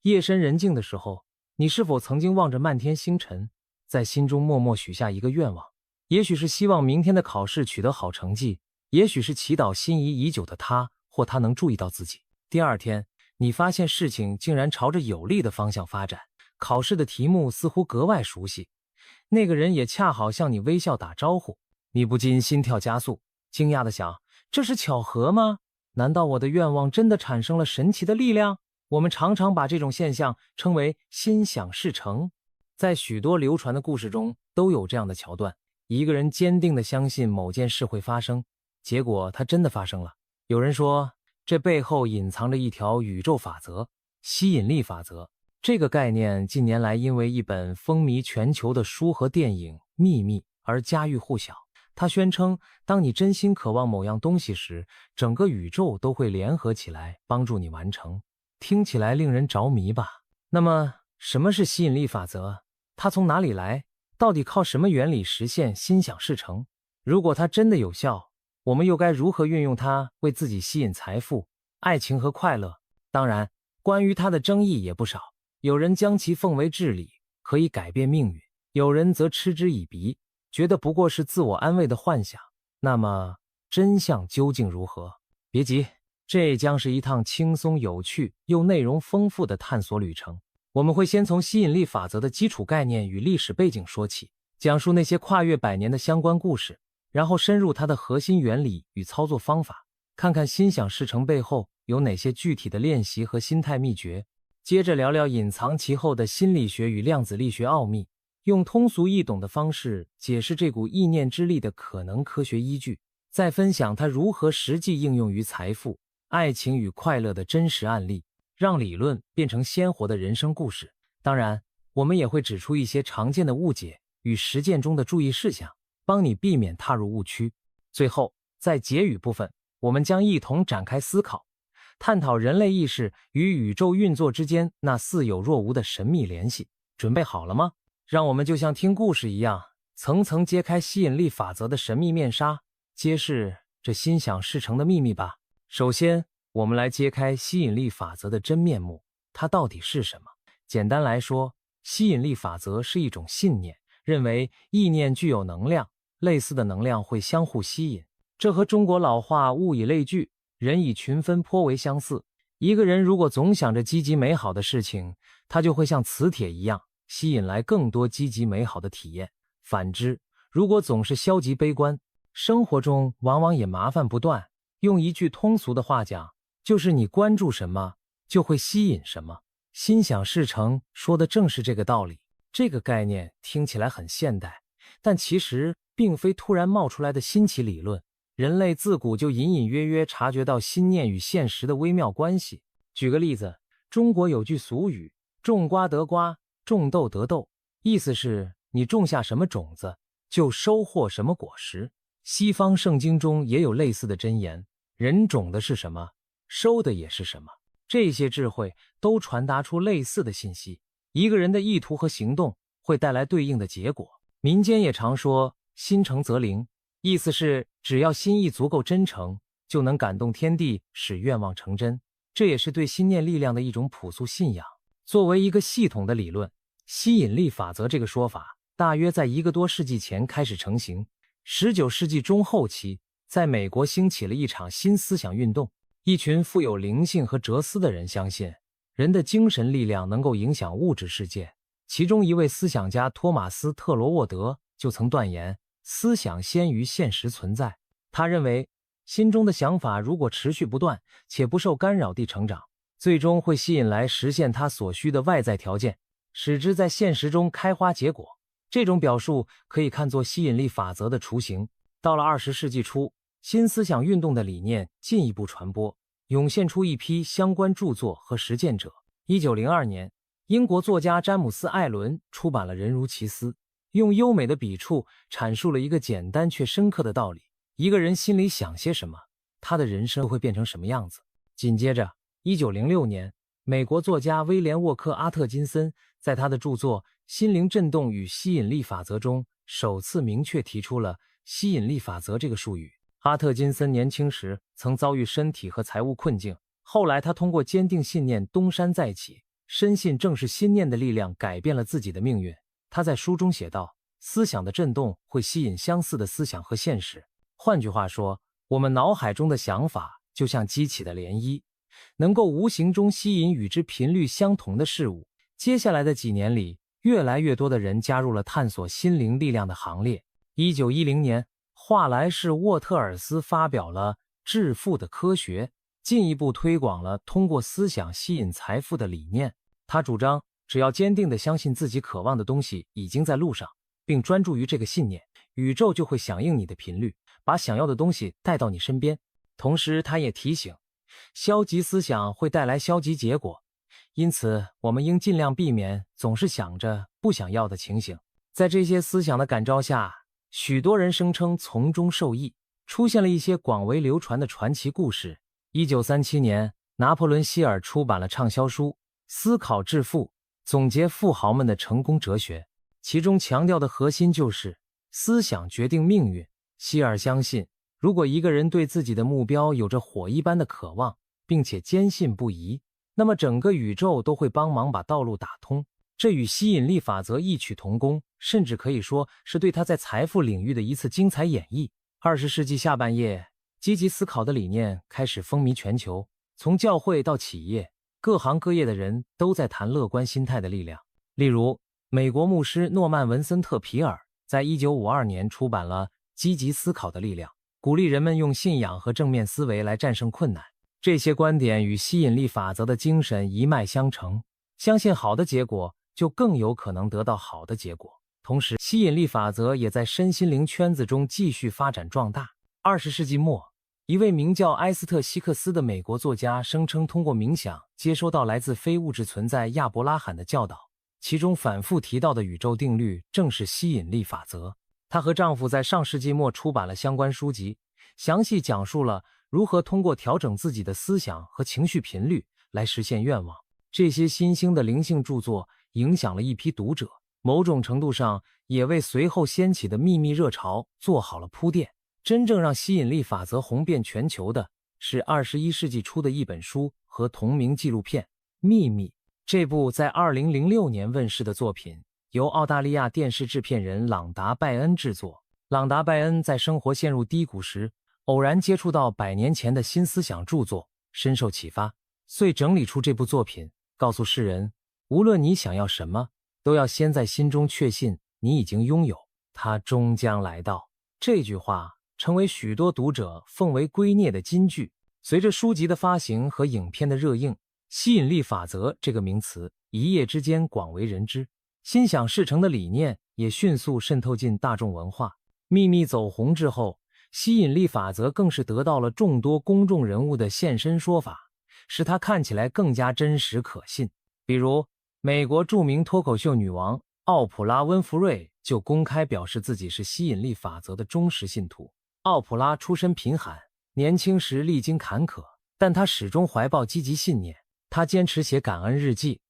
夜深人静的时候，你是否曾经望着漫天星辰，在心中默默许下一个愿望？也许是希望明天的考试取得好成绩，也许是祈祷心仪已久的他或他能注意到自己。第二天，你发现事情竟然朝着有利的方向发展，考试的题目似乎格外熟悉，那个人也恰好向你微笑打招呼，你不禁心跳加速，惊讶地想，这是巧合吗？难道我的愿望真的产生了神奇的力量？我们常常把这种现象称为心想事成，在许多流传的故事中都有这样的桥段，一个人坚定地相信某件事会发生，结果它真的发生了。有人说，这背后隐藏着一条宇宙法则，吸引力法则。这个概念近年来因为一本风靡全球的书和电影《秘密》而家喻户晓。他宣称，当你真心渴望某样东西时，整个宇宙都会联合起来帮助你完成。听起来令人着迷吧？那么，什么是吸引力法则？它从哪里来？到底靠什么原理实现心想事成？如果它真的有效，我们又该如何运用它为自己吸引财富、爱情和快乐？当然，关于它的争议也不少。有人将其奉为至理，可以改变命运；有人则嗤之以鼻，觉得不过是自我安慰的幻想。那么，真相究竟如何？别急，这将是一趟轻松有趣又内容丰富的探索旅程。我们会先从吸引力法则的基础概念与历史背景说起，讲述那些跨越100年的相关故事，然后深入它的核心原理与操作方法，看看心想事成背后有哪些具体的练习和心态秘诀。接着聊聊隐藏其后的心理学与量子力学奥秘，用通俗易懂的方式解释这股意念之力的可能科学依据，再分享它如何实际应用于财富、爱情与快乐的真实案例，让理论变成鲜活的人生故事。当然，我们也会指出一些常见的误解与实践中的注意事项，帮你避免踏入误区。最后，在结语部分，我们将一同展开思考，探讨人类意识与宇宙运作之间那似有若无的神秘联系。准备好了吗？让我们就像听故事一样，层层揭开吸引力法则的神秘面纱，揭示这心想事成的秘密吧。首先，我们来揭开吸引力法则的真面目，它到底是什么？简单来说，吸引力法则是一种信念，认为意念具有能量，类似的能量会相互吸引。这和中国老话物以类聚，人以群分颇为相似。一个人如果总想着积极美好的事情，他就会像磁铁一样吸引来更多积极美好的体验。反之，如果总是消极悲观，生活中往往也麻烦不断。用一句通俗的话讲，就是你关注什么，就会吸引什么。心想事成说的正是这个道理。这个概念听起来很现代，但其实并非突然冒出来的新奇理论。人类自古就隐隐约约察觉到心念与现实的微妙关系。举个例子，中国有句俗语，种瓜得瓜，种豆得豆，意思是你种下什么种子，就收获什么果实。西方圣经中也有类似的箴言，人种的是什么，收的也是什么。这些智慧都传达出类似的信息，一个人的意图和行动会带来对应的结果。民间也常说心诚则灵，意思是只要心意足够真诚，就能感动天地，使愿望成真。这也是对心念力量的一种朴素信仰。作为一个系统的理论，吸引力法则这个说法大约在1个多世纪前开始成型。19世纪中后期，在美国兴起了一场新思想运动。一群富有灵性和哲思的人相信，人的精神力量能够影响物质世界。其中一位思想家托马斯·特罗沃德就曾断言，思想先于现实存在。他认为，心中的想法如果持续不断且不受干扰地成长，最终会吸引来实现他所需的外在条件，使之在现实中开花结果。这种表述可以看作吸引力法则的雏形。到了20世纪初，新思想运动的理念进一步传播，涌现出一批相关著作和实践者。1902年，英国作家詹姆斯·艾伦出版了《人如其思》，用优美的笔触阐述了一个简单却深刻的道理：一个人心里想些什么，他的人生会变成什么样子。紧接着，1906年，美国作家威廉·沃克·阿特金森在他的著作《心灵震动与吸引力法则》中首次明确提出了吸引力法则这个术语。阿特金森年轻时曾遭遇身体和财务困境，后来他通过坚定信念东山再起，深信正是心念的力量改变了自己的命运。他在书中写道，思想的震动会吸引相似的思想和现实。换句话说，我们脑海中的想法就像激起的涟漪，能够无形中吸引与之频率相同的事物。接下来的几年里，越来越多的人加入了探索心灵力量的行列。1910年，华莱士·沃特尔斯发表了《致富的科学》，进一步推广了通过思想吸引财富的理念。他主张，只要坚定地相信自己渴望的东西已经在路上，并专注于这个信念，宇宙就会响应你的频率，把想要的东西带到你身边。同时，他也提醒，消极思想会带来消极结果，因此我们应尽量避免总是想着不想要的情形。在这些思想的感召下，许多人声称从中受益，出现了一些广为流传的传奇故事。1937年，拿破仑·希尔出版了畅销书《思考致富》，总结富豪们的成功哲学，其中强调的核心就是思想决定命运。希尔相信，如果一个人对自己的目标有着火一般的渴望，并且坚信不疑，那么整个宇宙都会帮忙把道路打通。这与吸引力法则异曲同工，甚至可以说是对他在财富领域的一次精彩演绎。20世纪下半叶，积极思考的理念开始风靡全球，从教会到企业，各行各业的人都在谈乐观心态的力量。例如，美国牧师诺曼·文森特·皮尔在1952年出版了《积极思考的力量》，鼓励人们用信仰和正面思维来战胜困难。这些观点与吸引力法则的精神一脉相承，相信好的结果，就更有可能得到好的结果。同时，吸引力法则也在身心灵圈子中继续发展壮大。20世纪末，一位名叫埃斯特·希克斯的美国作家声称通过冥想接收到来自非物质存在亚伯拉罕的教导，其中反复提到的宇宙定律正是吸引力法则。她和丈夫在上世纪末出版了相关书籍，详细讲述了如何通过调整自己的思想和情绪频率来实现愿望。这些新兴的灵性著作影响了一批读者，某种程度上也为随后掀起的秘密热潮做好了铺垫。真正让吸引力法则红遍全球的是21世纪初的一本书和同名纪录片《秘密》。这部在2006年问世的作品由澳大利亚电视制片人朗达·拜恩制作。朗达·拜恩在生活陷入低谷时，偶然接触到100年前的新思想著作，深受启发，遂整理出这部作品，告诉世人，无论你想要什么，都要先在心中确信你已经拥有，它终将来到。这句话成为许多读者奉为圭臬的金句。随着书籍的发行和影片的热映，吸引力法则这个名词一夜之间广为人知，心想事成的理念也迅速渗透进大众文化。秘密走红之后，吸引力法则更是得到了众多公众人物的现身说法，使它看起来更加真实可信。比如，美国著名脱口秀女王奥普拉·温弗瑞就公开表示自己是吸引力法则的忠实信徒。奥普拉出身贫寒，年轻时历经坎坷，但她始终怀抱积极信念。她坚持写感恩日记，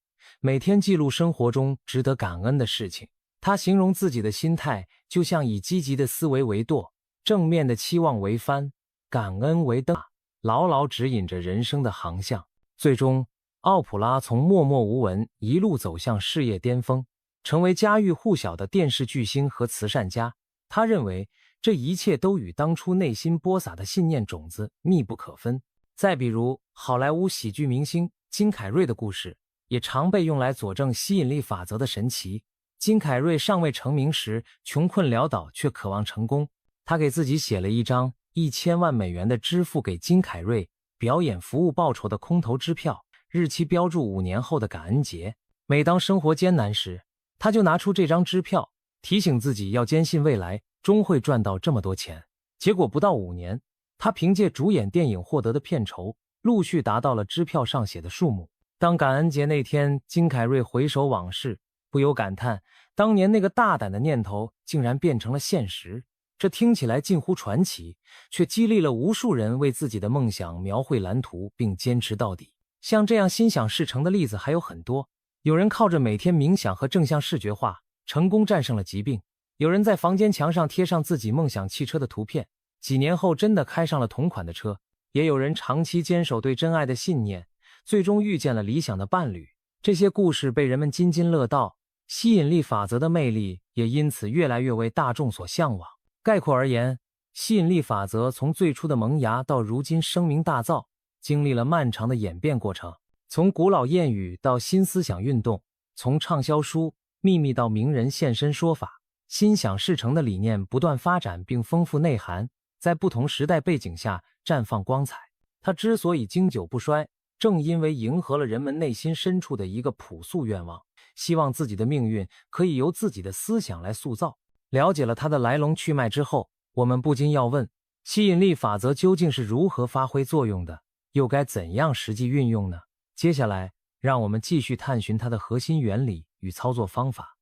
每天记录生活中值得感恩的事情。她形容自己的心态就像以积极的思维为舵，正面的期望为帆，感恩为灯，牢牢指引着人生的航向。最终，奥普拉从默默无闻一路走向事业巅峰，成为家喻户晓的电视巨星和慈善家。他认为这一切都与当初内心播撒的信念种子密不可分。再比如，好莱坞喜剧明星金凯瑞的故事也常被用来佐证吸引力法则的神奇。金凯瑞尚未成名时穷困潦倒，却渴望成功。他给自己写了一张1000万美元的支付给金凯瑞表演服务报酬的空头支票，日期标注5年后的感恩节。每当生活艰难时，他就拿出这张支票，提醒自己要坚信未来终会赚到这么多钱。结果不到5年，他凭借主演电影获得的片酬，陆续达到了支票上写的数目。当感恩节那天，金凯瑞回首往事，不由感叹，当年那个大胆的念头竟然变成了现实。这听起来近乎传奇，却激励了无数人为自己的梦想描绘蓝图并坚持到底。像这样心想事成的例子还有很多。有人靠着每天冥想和正向视觉化，成功战胜了疾病；有人在房间墙上贴上自己梦想汽车的图片，几年后真的开上了同款的车；也有人长期坚守对真爱的信念，最终遇见了理想的伴侣，这些故事被人们津津乐道，吸引力法则的魅力也因此越来越为大众所向往。概括而言，吸引力法则从最初的萌芽到如今声名大噪，经历了漫长的演变过程。从古老谚语到新思想运动，从畅销书秘密到名人现身说法，心想事成的理念不断发展并丰富内涵，在不同时代背景下绽放光彩。它之所以经久不衰，正因为迎合了人们内心深处的一个朴素愿望，希望自己的命运可以由自己的思想来塑造。了解了它的来龙去脉之后，我们不禁要问，吸引力法则究竟是如何发挥作用的，又该怎样实际运用呢？接下来，让我们继续探寻它的核心原理与操作方法。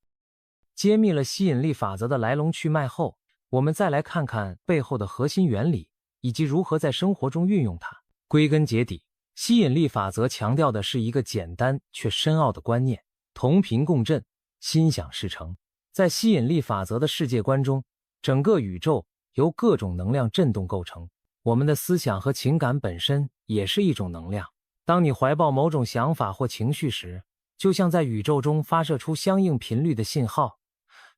揭秘了吸引力法则的来龙去脉后，我们再来看看背后的核心原理，以及如何在生活中运用它。归根结底，吸引力法则强调的是一个简单却深奥的观念：同频共振，心想事成。在吸引力法则的世界观中，整个宇宙由各种能量振动构成，我们的思想和情感本身也是一种能量。当你怀抱某种想法或情绪时，就像在宇宙中发射出相应频率的信号，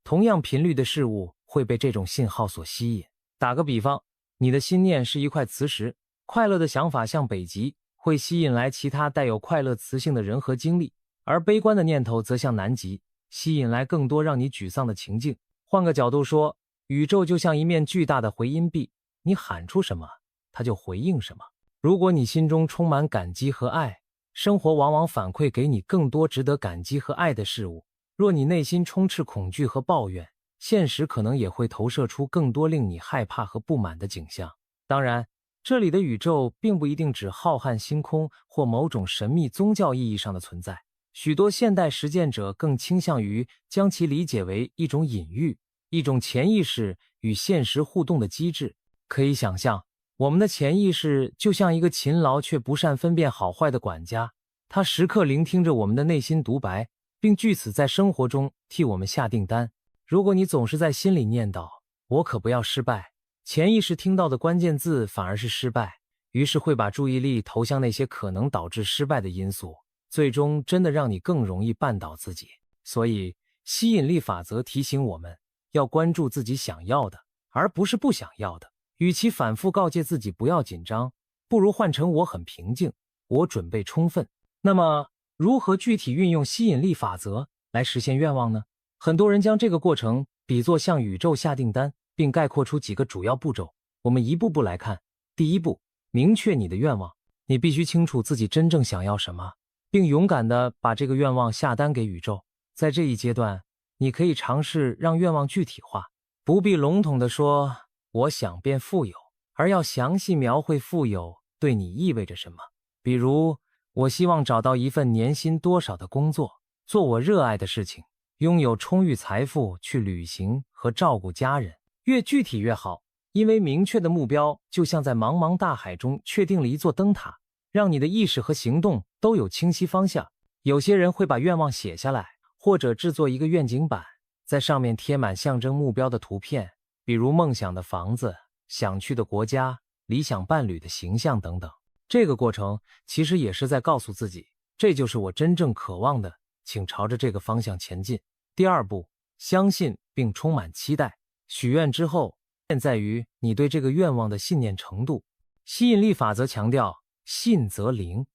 同样频率的事物会被这种信号所吸引。打个比方，你的心念是一块磁石，快乐的想法向北极，会吸引来其他带有快乐磁性的人和经历，而悲观的念头则向南极，吸引来更多让你沮丧的情境。换个角度说，宇宙就像一面巨大的回音壁，你喊出什么，它就回应什么。如果你心中充满感激和爱，生活往往反馈给你更多值得感激和爱的事物。若你内心充斥恐惧和抱怨，现实可能也会投射出更多令你害怕和不满的景象。当然，这里的宇宙并不一定指浩瀚星空或某种神秘宗教意义上的存在，许多现代实践者更倾向于将其理解为一种隐喻，一种潜意识与现实互动的机制。可以想象，我们的潜意识就像一个勤劳却不善分辨好坏的管家，他时刻聆听着我们的内心独白，并据此在生活中替我们下订单。如果你总是在心里念叨我可不要失败，潜意识听到的关键字反而是失败，于是会把注意力投向那些可能导致失败的因素，最终真的让你更容易绊倒自己。所以吸引力法则提醒我们要关注自己想要的，而不是不想要的。与其反复告诫自己不要紧张，不如换成我很平静，我准备充分。那么，如何具体运用吸引力法则来实现愿望呢？很多人将这个过程比作向宇宙下订单，并概括出几个主要步骤。我们一步步来看。第一步，明确你的愿望。你必须清楚自己真正想要什么，并勇敢地把这个愿望下单给宇宙。在这一阶段，你可以尝试让愿望具体化，不必笼统地说我想变富有，而要详细描绘富有对你意味着什么。比如，我希望找到一份年薪多少的工作，做我热爱的事情，拥有充裕财富去旅行和照顾家人。越具体越好，因为明确的目标就像在茫茫大海中确定了一座灯塔，让你的意识和行动都有清晰方向。有些人会把愿望写下来，或者制作一个愿景板，在上面贴满象征目标的图片，比如梦想的房子、想去的国家、理想伴侣的形象等等。这个过程其实也是在告诉自己，这就是我真正渴望的，请朝着这个方向前进。第二步，相信并充满期待。许愿之后，关键在于你对这个愿望的信念程度。吸引力法则强调信则灵，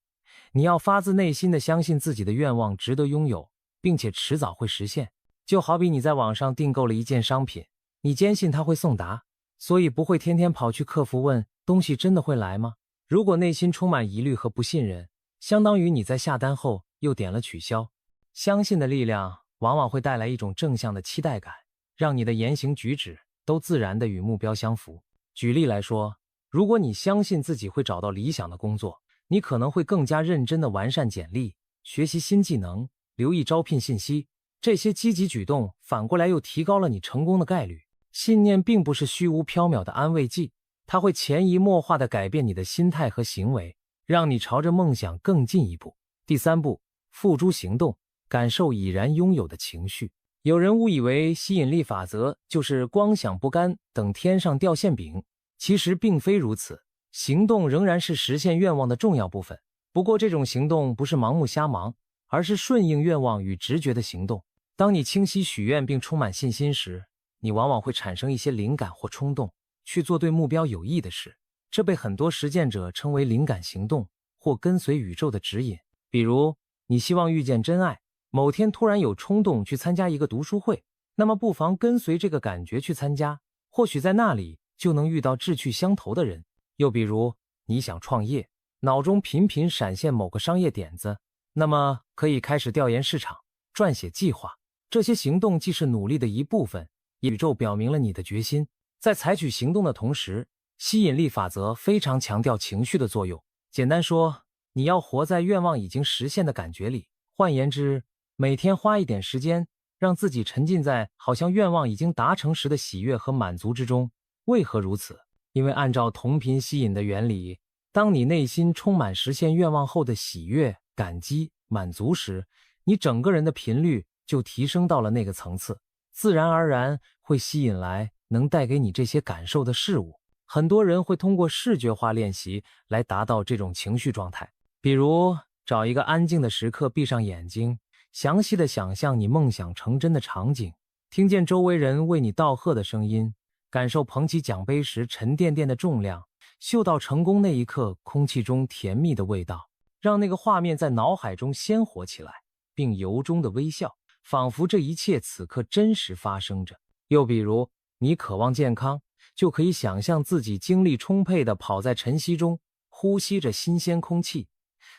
你要发自内心的相信自己的愿望值得拥有，并且迟早会实现。就好比你在网上订购了一件商品，你坚信它会送达，所以不会天天跑去客服问东西真的会来吗？如果内心充满疑虑和不信任，相当于你在下单后又点了取消。相信的力量往往会带来一种正向的期待感，让你的言行举止都自然地与目标相符。举例来说，如果你相信自己会找到理想的工作，你可能会更加认真地完善简历，学习新技能，留意招聘信息。这些积极举动反过来又提高了你成功的概率。信念并不是虚无缥缈的安慰剂，它会潜移默化地改变你的心态和行为，让你朝着梦想更进一步。第三步，付诸行动，感受已然拥有的情绪。有人误以为吸引力法则就是光想不干等天上掉馅饼，其实并非如此，行动仍然是实现愿望的重要部分。不过这种行动不是盲目瞎忙，而是顺应愿望与直觉的行动。当你清晰许愿并充满信心时，你往往会产生一些灵感或冲动，去做对目标有益的事。这被很多实践者称为灵感行动或跟随宇宙的指引。比如，你希望遇见真爱，某天突然有冲动去参加一个读书会，那么不妨跟随这个感觉去参加，或许在那里就能遇到志趣相投的人。又比如，你想创业，脑中频频闪现某个商业点子，那么可以开始调研市场，撰写计划。这些行动既是努力的一部分，宇宙表明了你的决心。在采取行动的同时，吸引力法则非常强调情绪的作用。简单说，你要活在愿望已经实现的感觉里。换言之，每天花一点时间，让自己沉浸在好像愿望已经达成时的喜悦和满足之中。为何如此？因为按照同频吸引的原理，当你内心充满实现愿望后的喜悦、感激、满足时，你整个人的频率就提升到了那个层次，自然而然会吸引来能带给你这些感受的事物。很多人会通过视觉化练习来达到这种情绪状态，比如找一个安静的时刻，闭上眼睛，详细的想象你梦想成真的场景，听见周围人为你道贺的声音，感受捧起奖杯时沉甸甸的重量，嗅到成功那一刻空气中甜蜜的味道，让那个画面在脑海中鲜活起来，并由衷的微笑，仿佛这一切此刻真实发生着。又比如，你渴望健康，就可以想象自己精力充沛地跑在晨曦中，呼吸着新鲜空气，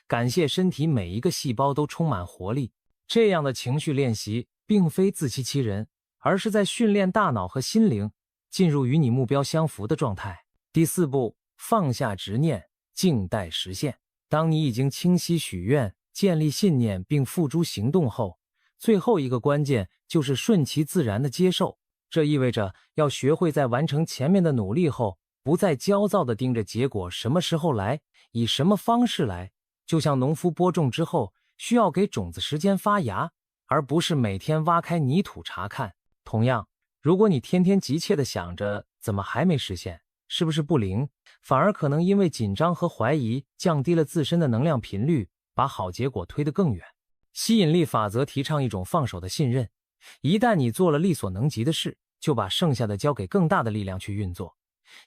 感谢身体每一个细胞都充满活力。这样的情绪练习并非自欺欺人，而是在训练大脑和心灵进入与你目标相符的状态。第4步，放下执念，静待实现。当你已经清晰许愿，建立信念并付诸行动后，最后一个关键就是顺其自然的接受。这意味着要学会在完成前面的努力后，不再焦躁地盯着结果什么时候来，以什么方式来。就像农夫播种之后，需要给种子时间发芽，而不是每天挖开泥土查看。同样，如果你天天急切地想着怎么还没实现，是不是不灵，反而可能因为紧张和怀疑降低了自身的能量频率，把好结果推得更远。吸引力法则提倡一种放手的信任，一旦你做了力所能及的事，就把剩下的交给更大的力量去运作。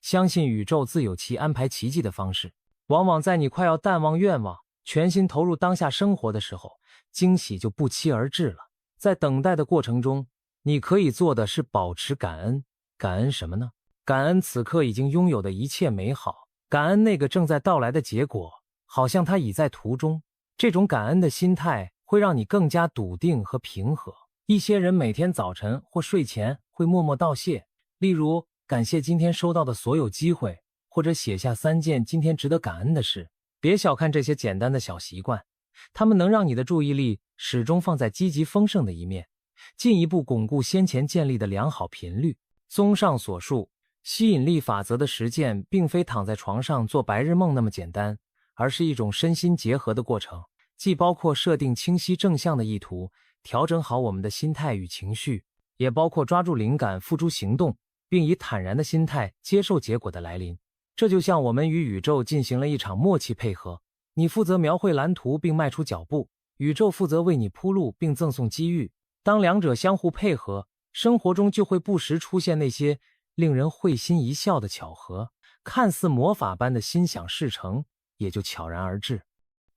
相信宇宙自有其安排奇迹的方式。往往在你快要淡忘愿望，全心投入当下生活的时候，惊喜就不期而至了。在等待的过程中，你可以做的是保持感恩。感恩什么呢？感恩此刻已经拥有的一切美好，感恩那个正在到来的结果，好像它已在途中。这种感恩的心态会让你更加笃定和平和。一些人每天早晨或睡前会默默道谢，例如感谢今天收到的所有机会，或者写下3件今天值得感恩的事。别小看这些简单的小习惯，它们能让你的注意力始终放在积极丰盛的一面，进一步巩固先前建立的良好频率。综上所述，吸引力法则的实践并非躺在床上做白日梦那么简单，而是一种身心结合的过程，既包括设定清晰正向的意图，调整好我们的心态与情绪，也包括抓住灵感付诸行动，并以坦然的心态接受结果的来临。这就像我们与宇宙进行了一场默契配合，你负责描绘蓝图并迈出脚步，宇宙负责为你铺路并赠送机遇。当两者相互配合，生活中就会不时出现那些令人会心一笑的巧合，看似魔法般的心想事成也就悄然而至。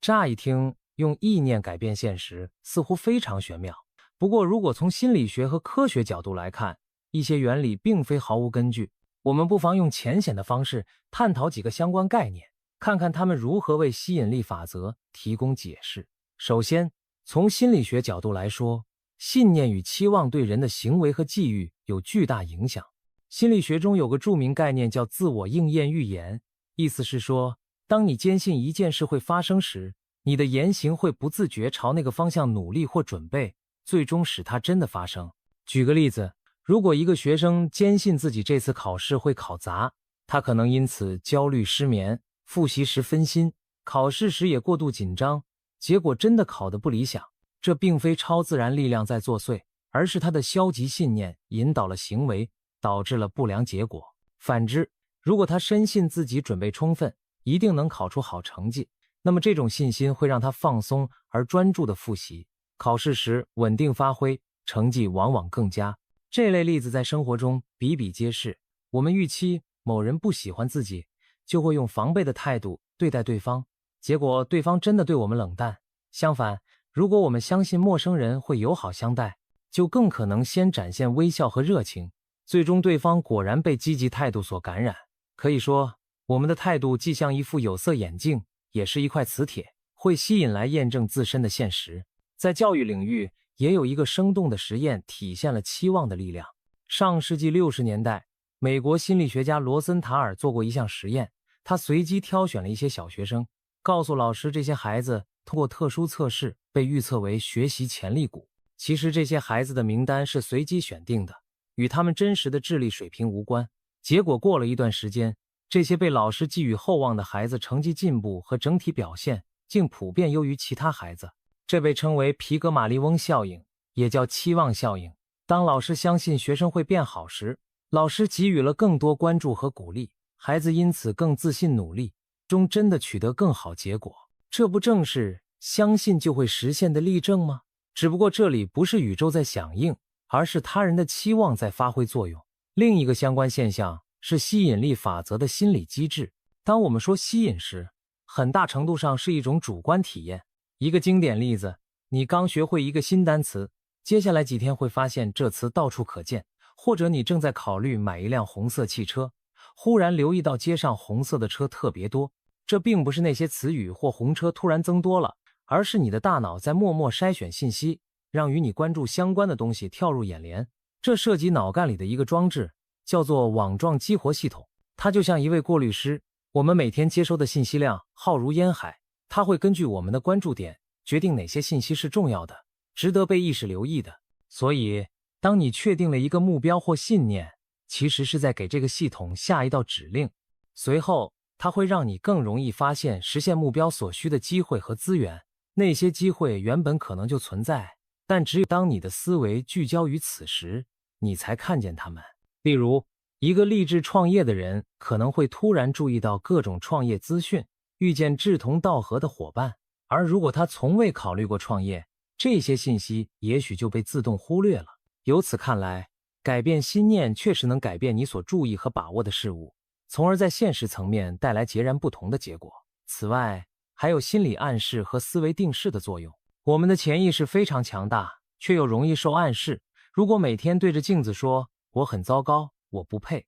乍一听，用意念改变现实似乎非常玄妙，不过如果从心理学和科学角度来看，一些原理并非毫无根据。我们不妨用浅显的方式探讨几个相关概念，看看它们如何为吸引力法则提供解释。首先，从心理学角度来说，信念与期望对人的行为和际遇有巨大影响。心理学中有个著名概念叫自我应验预言，意思是说，当你坚信一件事会发生时，你的言行会不自觉朝那个方向努力或准备，最终使它真的发生。举个例子，如果一个学生坚信自己这次考试会考砸，他可能因此焦虑失眠，复习时分心，考试时也过度紧张，结果真的考得不理想。这并非超自然力量在作祟，而是他的消极信念引导了行为，导致了不良结果。反之，如果他深信自己准备充分，一定能考出好成绩，那么这种信心会让他放松而专注的复习，考试时稳定发挥，成绩往往更佳。这类例子在生活中比比皆是。我们预期某人不喜欢自己，就会用防备的态度对待对方，结果对方真的对我们冷淡。相反，如果我们相信陌生人会友好相待，就更可能先展现微笑和热情，最终对方果然被积极态度所感染。可以说，我们的态度既像一副有色眼镜，也是一块磁铁，会吸引来验证自身的现实。在教育领域，也有一个生动的实验体现了期望的力量。上世纪60年代，美国心理学家罗森塔尔做过一项实验，他随机挑选了一些小学生，告诉老师这些孩子通过特殊测试被预测为学习潜力股。其实这些孩子的名单是随机选定的，与他们真实的智力水平无关。结果过了一段时间，这些被老师寄予厚望的孩子成绩进步和整体表现竟普遍优于其他孩子。这被称为皮格马利翁效应，也叫期望效应。当老师相信学生会变好时，老师给予了更多关注和鼓励，孩子因此更自信努力，终真的取得更好结果。这不正是相信就会实现的例证吗？只不过这里不是宇宙在响应，而是他人的期望在发挥作用。另一个相关现象是吸引力法则的心理机制。当我们说吸引时，很大程度上是一种主观体验。一个经典例子，你刚学会一个新单词，接下来几天会发现这词到处可见，或者你正在考虑买一辆红色汽车，忽然留意到街上红色的车特别多。这并不是那些词语或红车突然增多了，而是你的大脑在默默筛选信息，让与你关注相关的东西跳入眼帘。这涉及脑干里的一个装置，叫做网状激活系统。它就像一位过滤师，我们每天接收的信息量浩如烟海，它会根据我们的关注点决定哪些信息是重要的，值得被意识留意的。所以，当你确定了一个目标或信念，其实是在给这个系统下一道指令。随后，它会让你更容易发现实现目标所需的机会和资源。那些机会原本可能就存在，但只有当你的思维聚焦于此时，你才看见它们。例如，一个立志创业的人可能会突然注意到各种创业资讯，遇见志同道合的伙伴，而如果他从未考虑过创业，这些信息也许就被自动忽略了。由此看来，改变心念确实能改变你所注意和把握的事物，从而在现实层面带来截然不同的结果。此外，还有心理暗示和思维定式的作用。我们的潜意识非常强大，却又容易受暗示。如果每天对着镜子说我很糟糕，我不配，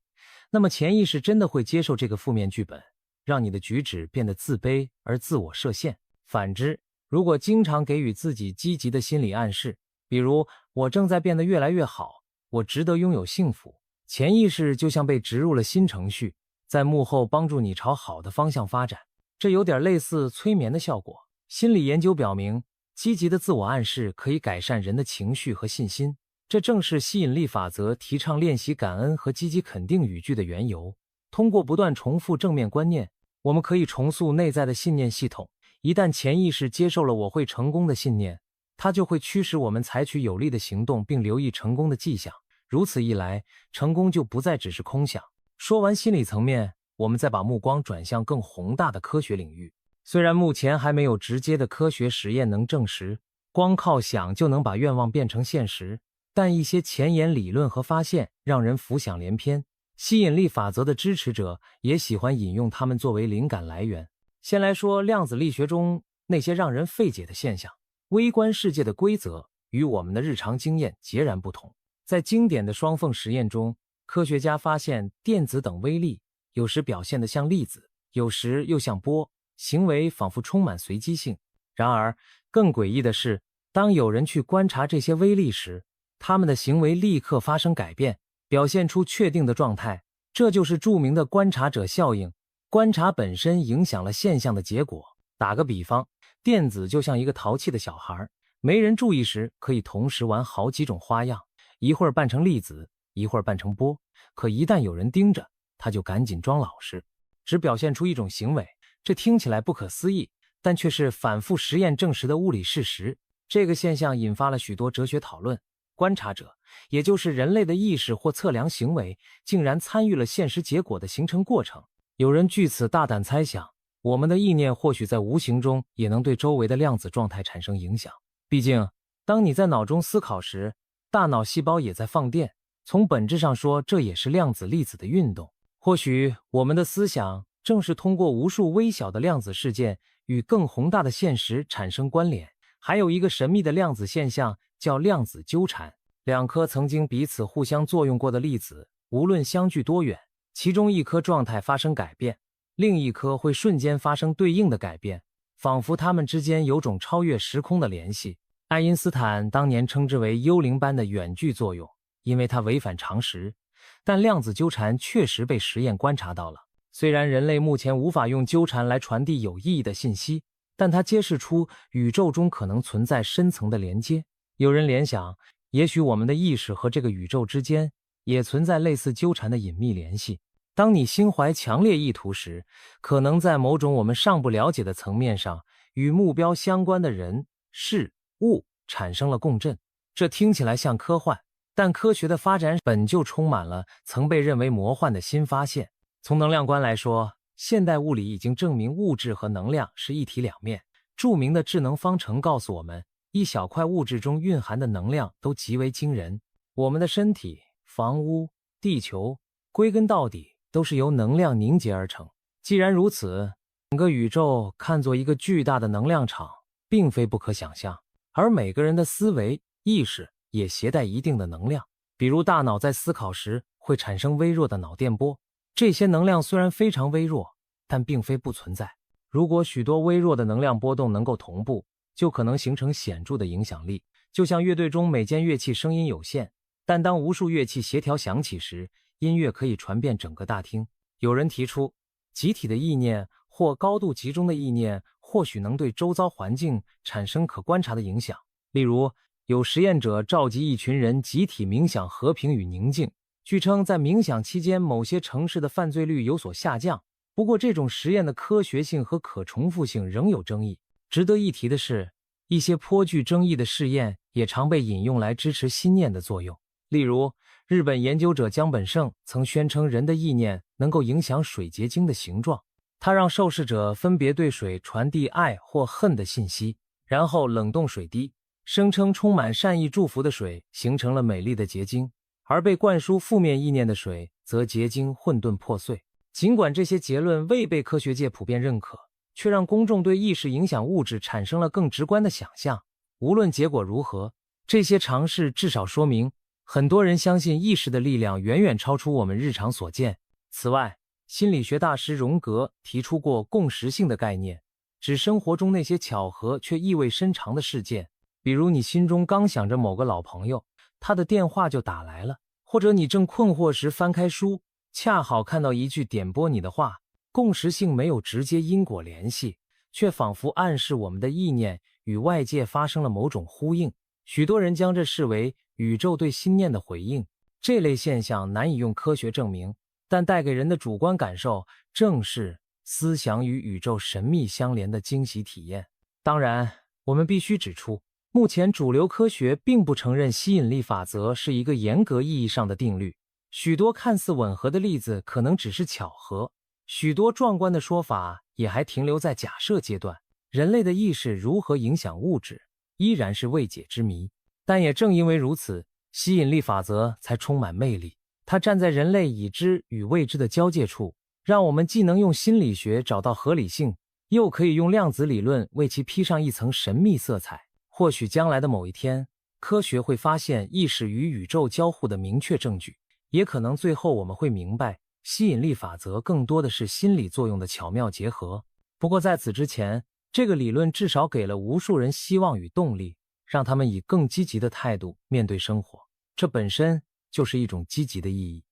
那么潜意识真的会接受这个负面剧本，让你的举止变得自卑而自我设限。反之，如果经常给予自己积极的心理暗示，比如我正在变得越来越好，我值得拥有幸福，潜意识就像被植入了新程序，在幕后帮助你朝好的方向发展。这有点类似催眠的效果。心理研究表明，积极的自我暗示可以改善人的情绪和信心，这正是吸引力法则提倡练习感恩和积极肯定语句的缘由。通过不断重复正面观念，我们可以重塑内在的信念系统。一旦潜意识接受了我会成功的信念，它就会驱使我们采取有力的行动，并留意成功的迹象。如此一来，成功就不再只是空想。说完心理层面，我们再把目光转向更宏大的科学领域。虽然目前还没有直接的科学实验能证实光靠想就能把愿望变成现实，但一些前沿理论和发现让人浮想联翩。吸引力法则的支持者也喜欢引用它们作为灵感来源。先来说量子力学中那些让人费解的现象。微观世界的规则与我们的日常经验截然不同。在经典的双缝实验中，科学家发现电子等微粒有时表现得像粒子，有时又像波，行为仿佛充满随机性。然而，更诡异的是，当有人去观察这些微粒时，他们的行为立刻发生改变，表现出确定的状态。这就是著名的观察者效应。观察本身影响了现象的结果。打个比方，电子就像一个淘气的小孩，没人注意时可以同时玩好几种花样，一会儿扮成粒子，一会儿扮成波，可一旦有人盯着，他就赶紧装老实，只表现出一种行为。这听起来不可思议，但却是反复实验证实的物理事实。这个现象引发了许多哲学讨论。观察者，也就是人类的意识或测量行为，竟然参与了现实结果的形成过程。有人据此大胆猜想，我们的意念或许在无形中也能对周围的量子状态产生影响。毕竟，当你在脑中思考时，大脑细胞也在放电，从本质上说，这也是量子粒子的运动。或许我们的思想正是通过无数微小的量子事件与更宏大的现实产生关联。还有一个神秘的量子现象叫量子纠缠，两颗曾经彼此互相作用过的粒子，无论相距多远，其中一颗状态发生改变，另一颗会瞬间发生对应的改变，仿佛它们之间有种超越时空的联系。爱因斯坦当年称之为幽灵般的远距作用，因为它违反常识，但量子纠缠确实被实验观察到了。虽然人类目前无法用纠缠来传递有意义的信息，但它揭示出宇宙中可能存在深层的连接。有人联想，也许我们的意识和这个宇宙之间也存在类似纠缠的隐秘联系。当你心怀强烈意图时，可能在某种我们尚不了解的层面上，与目标相关的人、事、物产生了共振。这听起来像科幻，但科学的发展本就充满了曾被认为魔幻的新发现。从能量观来说，现代物理已经证明物质和能量是一体两面。著名的质能方程告诉我们，一小块物质中蕴含的能量都极为惊人。我们的身体、房屋、地球，归根到底都是由能量凝结而成。既然如此，整个宇宙看作一个巨大的能量场，并非不可想象。而每个人的思维、意识也携带一定的能量，比如大脑在思考时会产生微弱的脑电波。这些能量虽然非常微弱，但并非不存在。如果许多微弱的能量波动能够同步，就可能形成显著的影响力。就像乐队中每件乐器声音有限，但当无数乐器协调响起时，音乐可以传遍整个大厅。有人提出，集体的意念或高度集中的意念或许能对周遭环境产生可观察的影响。例如，有实验者召集一群人集体冥想和平与宁静，据称在冥想期间某些城市的犯罪率有所下降。不过这种实验的科学性和可重复性仍有争议。值得一提的是，一些颇具争议的试验也常被引用来支持心念的作用。例如，日本研究者江本胜曾宣称人的意念能够影响水结晶的形状。他让受试者分别对水传递爱或恨的信息，然后冷冻水滴，声称充满善意祝福的水形成了美丽的结晶，而被灌输负面意念的水则结晶混沌破碎。尽管这些结论未被科学界普遍认可，却让公众对意识影响物质产生了更直观的想象。无论结果如何，这些尝试至少说明，很多人相信意识的力量远远超出我们日常所见。此外，心理学大师荣格提出过共识性的概念，指生活中那些巧合却意味深长的事件。比如你心中刚想着某个老朋友，他的电话就打来了，或者你正困惑时翻开书，恰好看到一句点拨你的话。共识性没有直接因果联系，却仿佛暗示我们的意念与外界发生了某种呼应。许多人将这视为宇宙对心念的回应。这类现象难以用科学证明，但带给人的主观感受正是思想与宇宙神秘相连的惊喜体验。当然，我们必须指出，目前主流科学并不承认吸引力法则是一个严格意义上的定律。许多看似吻合的例子可能只是巧合，许多壮观的说法也还停留在假设阶段。人类的意识如何影响物质，依然是未解之谜。但也正因为如此，吸引力法则才充满魅力。它站在人类已知与未知的交界处，让我们既能用心理学找到合理性，又可以用量子理论为其披上一层神秘色彩。或许将来的某一天，科学会发现意识与宇宙交互的明确证据，也可能最后我们会明白，吸引力法则更多的是心理作用的巧妙结合。不过在此之前，这个理论至少给了无数人希望与动力，让他们以更积极的态度面对生活。这本身就是一种积极的意义。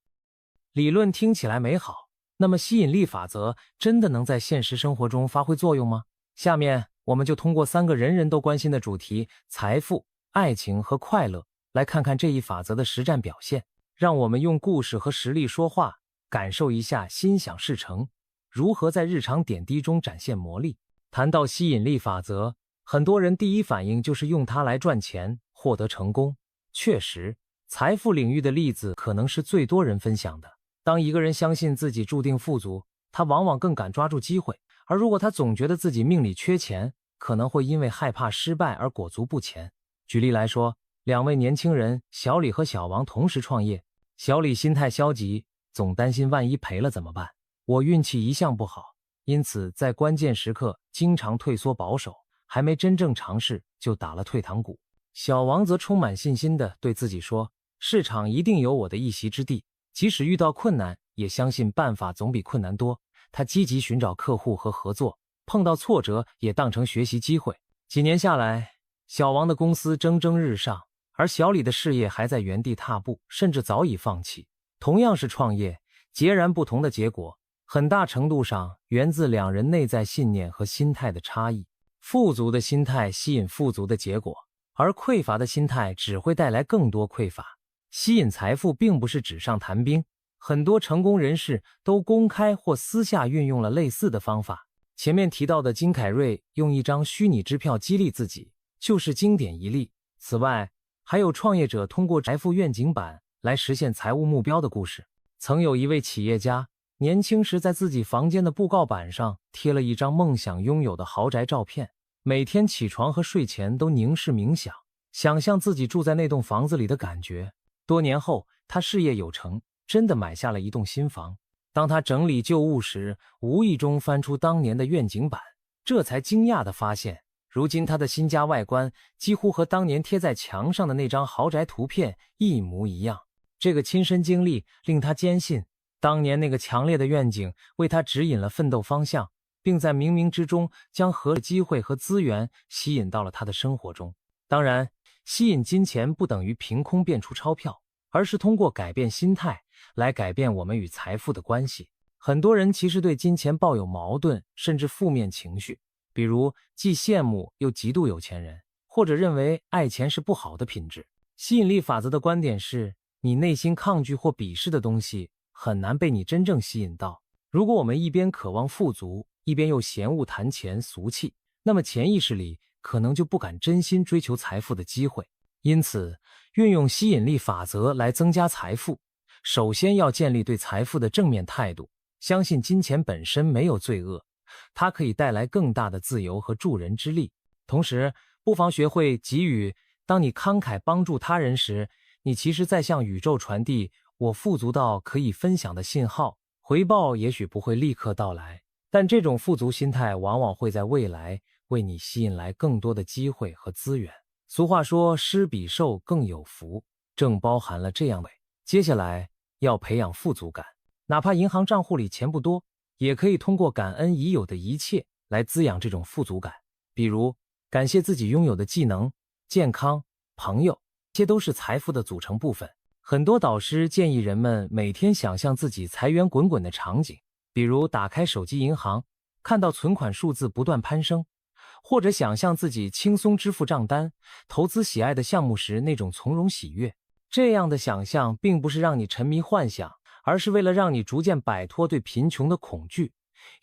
理论听起来美好，那么吸引力法则真的能在现实生活中发挥作用吗？下面我们就通过3个人人都关心的主题：财富、爱情和快乐，来看看这一法则的实战表现。让我们用故事和实例说话，感受一下心想事成如何在日常点滴中展现魔力。谈到吸引力法则，很多人第一反应就是用它来赚钱，获得成功。确实，财富领域的例子可能是最多人分享的。当一个人相信自己注定富足，他往往更敢抓住机会，而如果他总觉得自己命里缺钱，可能会因为害怕失败而裹足不前。举例来说，两位年轻人小李和小王同时创业，小李心态消极，总担心万一赔了怎么办。我运气一向不好，因此在关键时刻经常退缩保守，还没真正尝试就打了退堂鼓。小王则充满信心地对自己说，市场一定有我的一席之地，即使遇到困难，也相信办法总比困难多。他积极寻找客户和合作，碰到挫折也当成学习机会。几年下来，小王的公司蒸蒸日上，而小李的事业还在原地踏步，甚至早已放弃。同样是创业，截然不同的结果，很大程度上源自两人内在信念和心态的差异。富足的心态吸引富足的结果，而匮乏的心态只会带来更多匮乏。吸引财富并不是纸上谈兵，很多成功人士都公开或私下运用了类似的方法。前面提到的金凯瑞用一张虚拟支票激励自己，就是经典一例。此外，还有创业者通过财富愿景板来实现财务目标的故事。曾有一位企业家，年轻时在自己房间的布告板上贴了一张梦想拥有的豪宅照片，每天起床和睡前都凝视冥想，想象自己住在那栋房子里的感觉。多年后，他事业有成，真的买下了一栋新房。当他整理旧物时，无意中翻出当年的愿景板，这才惊讶地发现，如今他的新家外观几乎和当年贴在墙上的那张豪宅图片一模一样。这个亲身经历令他坚信，当年那个强烈的愿景为他指引了奋斗方向，并在冥冥之中将合适的机会和资源吸引到了他的生活中。当然，吸引金钱不等于凭空变出钞票，而是通过改变心态来改变我们与财富的关系。很多人其实对金钱抱有矛盾甚至负面情绪，比如既羡慕又嫉妒有钱人，或者认为爱钱是不好的品质。吸引力法则的观点是，你内心抗拒或鄙视的东西很难被你真正吸引到。如果我们一边渴望富足，一边又嫌恶谈钱俗气，那么潜意识里可能就不敢真心追求财富的机会。因此，运用吸引力法则来增加财富，首先要建立对财富的正面态度，相信金钱本身没有罪恶，它可以带来更大的自由和助人之力。同时，不妨学会给予。当你慷慨帮助他人时，你其实在向宇宙传递我富足到可以分享的信号。回报也许不会立刻到来，但这种富足心态往往会在未来为你吸引来更多的机会和资源。俗话说，施比受更有福，正包含了这样的。接下来要培养富足感，哪怕银行账户里钱不多，也可以通过感恩已有的一切来滋养这种富足感。比如，感谢自己拥有的技能、健康、朋友，这些都是财富的组成部分。很多导师建议人们每天想象自己财源滚滚的场景，比如打开手机银行，看到存款数字不断攀升，或者想象自己轻松支付账单、投资喜爱的项目时那种从容喜悦。这样的想象并不是让你沉迷幻想，而是为了让你逐渐摆脱对贫穷的恐惧，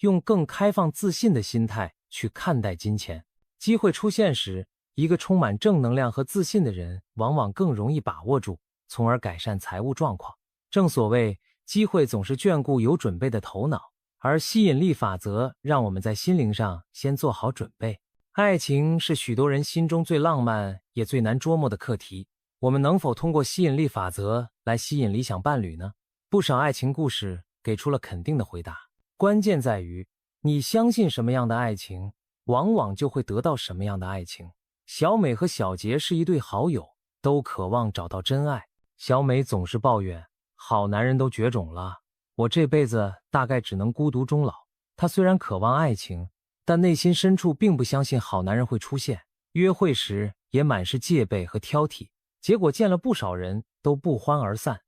用更开放自信的心态去看待金钱。机会出现时，一个充满正能量和自信的人往往更容易把握住，从而改善财务状况。正所谓，机会总是眷顾有准备的头脑，而吸引力法则让我们在心灵上先做好准备。爱情是许多人心中最浪漫也最难捉摸的课题，我们能否通过吸引力法则来吸引理想伴侣呢？不少爱情故事给出了肯定的回答，关键在于你相信什么样的爱情，往往就会得到什么样的爱情。小美和小杰是一对好友，都渴望找到真爱。小美总是抱怨，好男人都绝种了，我这辈子大概只能孤独终老。她虽然渴望爱情，但内心深处并不相信好男人会出现，约会时也满是戒备和挑剔，结果见了不少人都不欢而散。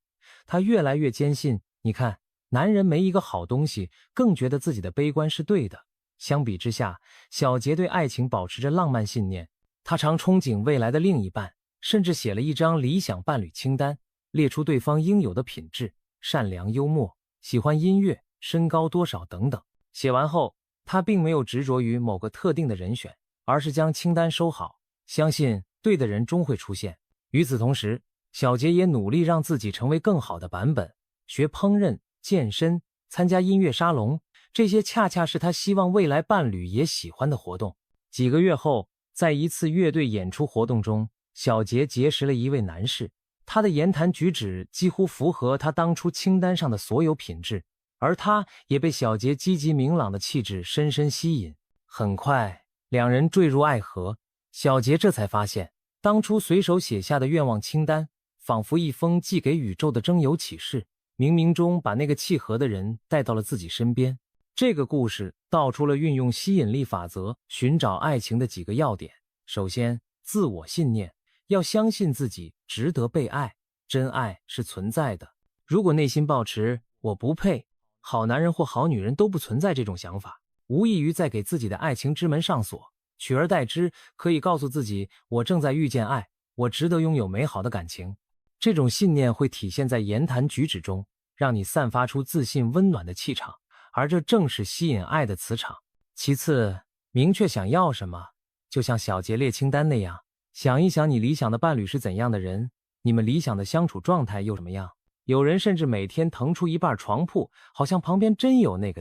她越来越坚信，你看，男人没一个好东西，更觉得自己的悲观是对的。相比之下，小杰对爱情保持着浪漫信念，他常憧憬未来的另一半，甚至写了一张理想伴侣清单，列出对方应有的品质，善良幽默，喜欢音乐，身高多少等等。写完后，他并没有执着于某个特定的人选，而是将清单收好，相信对的人终会出现。与此同时，小杰也努力让自己成为更好的版本，学烹饪、健身，参加音乐沙龙，这些恰恰是他希望未来伴侣也喜欢的活动。几个月后，在一次乐队演出活动中，小杰结识了一位男士，他的言谈举止几乎符合他当初清单上的所有品质，而他也被小杰积极明朗的气质深深吸引。很快，两人坠入爱河。小杰这才发现，当初随手写下的愿望清单，仿佛一封寄给宇宙的征友启事，冥冥中把那个契合的人带到了自己身边。这个故事道出了运用吸引力法则寻找爱情的几个要点。首先，自我信念，要相信自己值得被爱，真爱是存在的。如果内心抱持我不配，好男人或好女人都不存在这种想法，无异于在给自己的爱情之门上锁。取而代之，可以告诉自己，我正在遇见爱，我值得拥有美好的感情。这种信念会体现在言谈举止中，让你散发出自信温暖的气场，而这正是吸引爱的磁场。其次，明确想要什么，就像小杰列清单那样，想一想你理想的伴侣是怎样的人，你们理想的相处状态又怎么样。有人甚至每天腾出一半床铺，好像旁边真有那个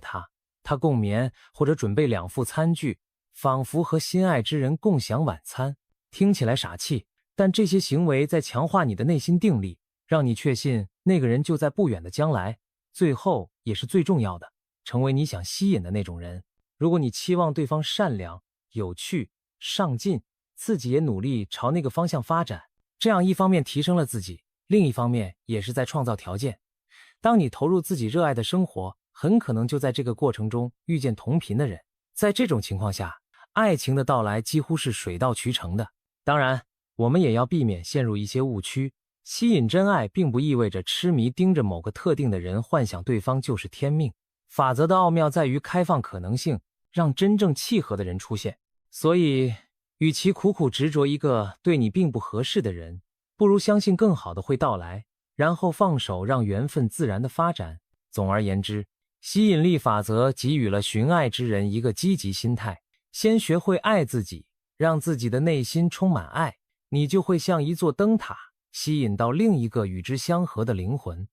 他共眠，或者准备2副餐具，仿佛和心爱之人共享晚餐。听起来傻气，但这些行为在强化你的内心定力，让你确信那个人就在不远的将来。最后也是最重要的，成为你想吸引的那种人。如果你期望对方善良、有趣、上进，自己也努力朝那个方向发展，这样一方面提升了自己，另一方面也是在创造条件。当你投入自己热爱的生活，很可能就在这个过程中遇见同频的人。在这种情况下，爱情的到来几乎是水到渠成的。当然，我们也要避免陷入一些误区。吸引真爱并不意味着痴迷盯着某个特定的人，幻想对方就是天命。法则的奥妙在于开放可能性，让真正契合的人出现。所以，与其苦苦执着一个对你并不合适的人，不如相信更好的会到来，然后放手让缘分自然的发展。总而言之，吸引力法则给予了寻爱之人一个积极心态，先学会爱自己，让自己的内心充满爱，你就会像一座灯塔，吸引到另一个与之相合的灵魂。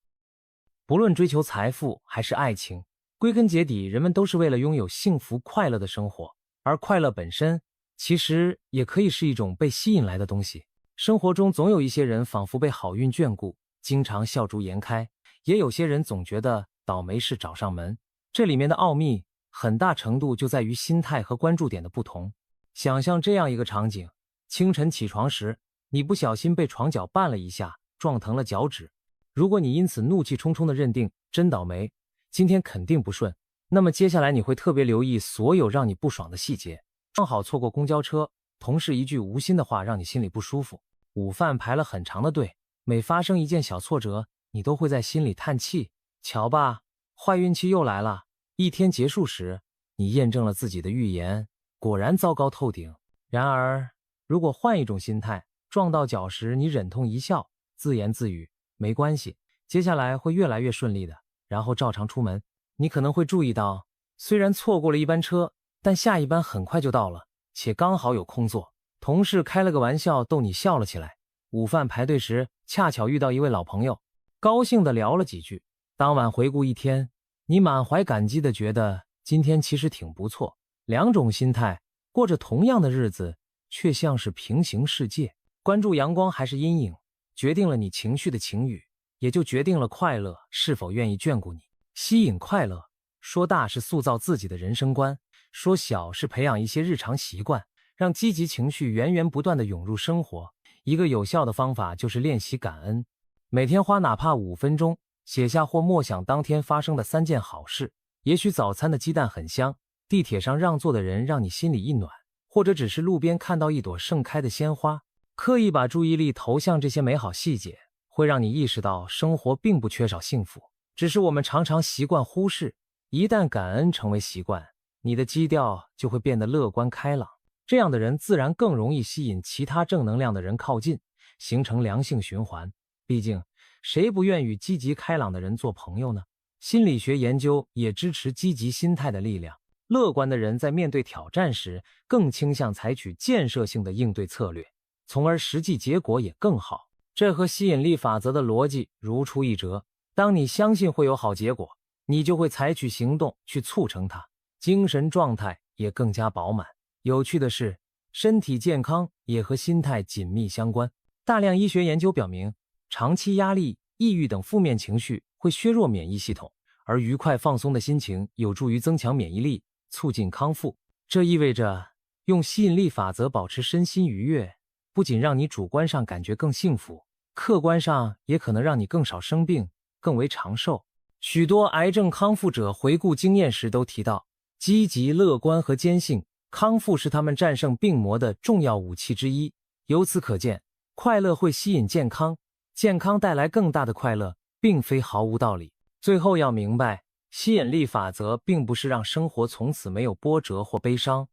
不论追求财富还是爱情，归根结底，人们都是为了拥有幸福快乐的生活，而快乐本身其实也可以是一种被吸引来的东西。生活中总有一些人仿佛被好运眷顾，经常笑逐颜开，也有些人总觉得倒霉事找上门。这里面的奥秘很大程度就在于心态和关注点的不同。想象这样一个场景，清晨起床时，你不小心被床脚绊了一下，撞疼了脚趾。如果你因此怒气冲冲地认定真倒霉，今天肯定不顺，那么接下来你会特别留意所有让你不爽的细节。刚好错过公交车，同事一句无心的话让你心里不舒服，午饭排了很长的队，每发生一件小挫折，你都会在心里叹气。瞧吧，坏运气又来了。一天结束时，你验证了自己的预言，果然糟糕透顶。然而，如果换一种心态，撞到脚时你忍痛一笑，自言自语没关系，接下来会越来越顺利的，然后照常出门，你可能会注意到，虽然错过了一班车，但下一班很快就到了，且刚好有空座。同事开了个玩笑逗你笑了起来。午饭排队时恰巧遇到一位老朋友，高兴地聊了几句。当晚回顾一天，你满怀感激地觉得今天其实挺不错。两种心态过着同样的日子，却像是平行世界。关注阳光还是阴影，决定了你情绪的晴雨，也就决定了快乐是否愿意眷顾你。吸引快乐，说大是塑造自己的人生观，说小是培养一些日常习惯，让积极情绪源源不断地涌入生活。一个有效的方法就是练习感恩，每天花哪怕5分钟，写下或默想当天发生的3件好事。也许早餐的鸡蛋很香，地铁上让座的人让你心里一暖，或者只是路边看到一朵盛开的鲜花。刻意把注意力投向这些美好细节，会让你意识到生活并不缺少幸福，只是我们常常习惯忽视。一旦感恩成为习惯，你的基调就会变得乐观开朗，这样的人自然更容易吸引其他正能量的人靠近，形成良性循环。毕竟谁不愿与积极开朗的人做朋友呢？心理学研究也支持积极心态的力量。乐观的人在面对挑战时，更倾向采取建设性的应对策略，从而实际结果也更好。这和吸引力法则的逻辑如出一辙。当你相信会有好结果，你就会采取行动去促成它，精神状态也更加饱满。有趣的是，身体健康也和心态紧密相关。大量医学研究表明，长期压力、抑郁等负面情绪会削弱免疫系统，而愉快放松的心情有助于增强免疫力，促进康复。这意味着用吸引力法则保持身心愉悦，不仅让你主观上感觉更幸福，客观上也可能让你更少生病，更为长寿。许多癌症康复者回顾经验时都提到，积极乐观和坚信康复是他们战胜病魔的重要武器之一。由此可见，快乐会吸引健康，健康带来更大的快乐，并非毫无道理。最后要明白，吸引力法则并不是让生活从此没有波折或悲伤，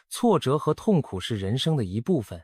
挫折和痛苦是人生的一部分，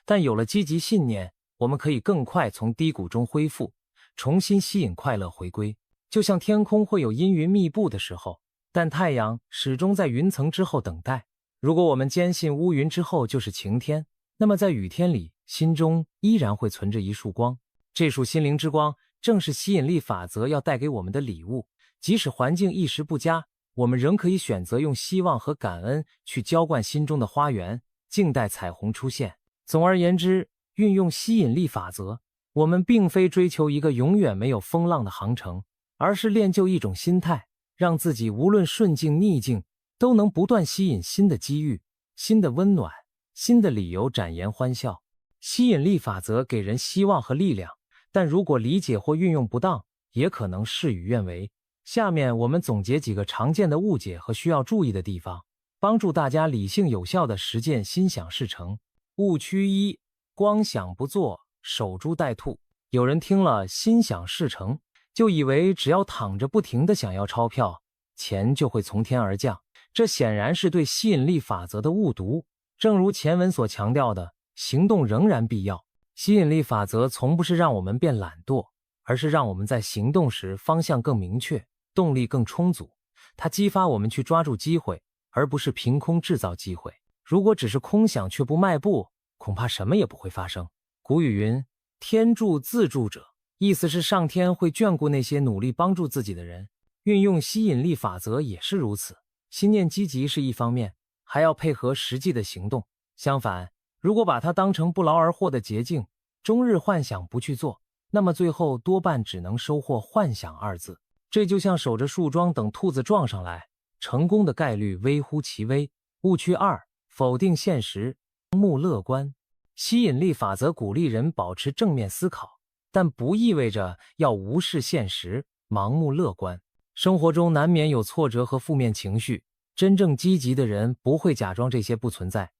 但有了积极信念，我们可以更快从低谷中恢复，重新吸引快乐回归。就像天空会有阴云密布的时候，但太阳始终在云层之后等待。如果我们坚信乌云之后就是晴天，那么在雨天里，心中依然会存着一束光。这束心灵之光正是吸引力法则要带给我们的礼物。即使环境一时不佳，我们仍可以选择用希望和感恩去浇灌心中的花园，静待彩虹出现。总而言之，运用吸引力法则，我们并非追求一个永远没有风浪的航程，而是练就一种心态，让自己无论顺境逆境，都能不断吸引新的机遇、新的温暖、新的理由展颜欢笑。吸引力法则给人希望和力量，但如果理解或运用不当，也可能事与愿违。下面我们总结几个常见的误解和需要注意的地方，帮助大家理性有效地实践心想事成。误区一：光想不做，守株待兔。有人听了心想事成，就以为只要躺着不停地想要钞票，钱就会从天而降。这显然是对吸引力法则的误读。正如前文所强调的，行动仍然必要。吸引力法则从不是让我们变懒惰，而是让我们在行动时方向更明确，动力更充足。它激发我们去抓住机会，而不是凭空制造机会。如果只是空想却不迈步，恐怕什么也不会发生。古语云：天助自助者，意思是上天会眷顾那些努力帮助自己的人。运用吸引力法则也是如此。心念积极是一方面，还要配合实际的行动。相反，如果把它当成不劳而获的捷径，终日幻想不去做，那么最后多半只能收获幻想二字。这就像守着树桩等兔子撞上来，成功的概率微乎其微。误区二：否定现实，盲目乐观。吸引力法则鼓励人保持正面思考，但不意味着要无视现实，盲目乐观。生活中难免有挫折和负面情绪，真正积极的人不会假装这些不存在，